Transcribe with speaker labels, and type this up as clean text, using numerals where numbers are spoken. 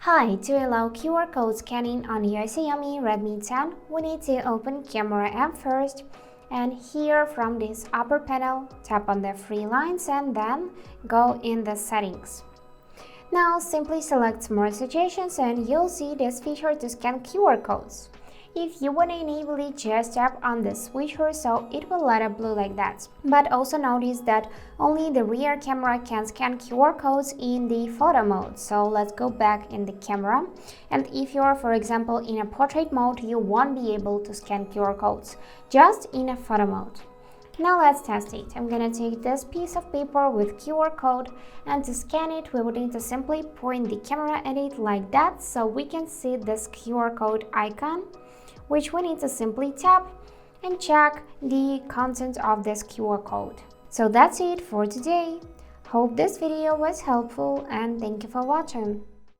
Speaker 1: Hi, to allow QR code scanning on your Xiaomi Redmi 10, we need to open Camera app first, and here from this upper panel, tap on the three lines and then go in the settings. Now simply select More Suggestions and you'll see this feature to scan QR codes. If you want to enable it, just tap on the switcher so it will light up blue like that. But also notice that only the rear camera can scan QR codes in the photo mode. So let's go back in the camera. And if you're, for example, in a portrait mode, you won't be able to scan QR codes, just in a photo mode. Now let's test it. I'm gonna take this piece of paper with QR code, and to scan it we would need to simply point the camera at it like that so we can see this QR code icon, which we need to simply tap and check the content of this QR code. So that's it for today. Hope this video was helpful and thank you for watching.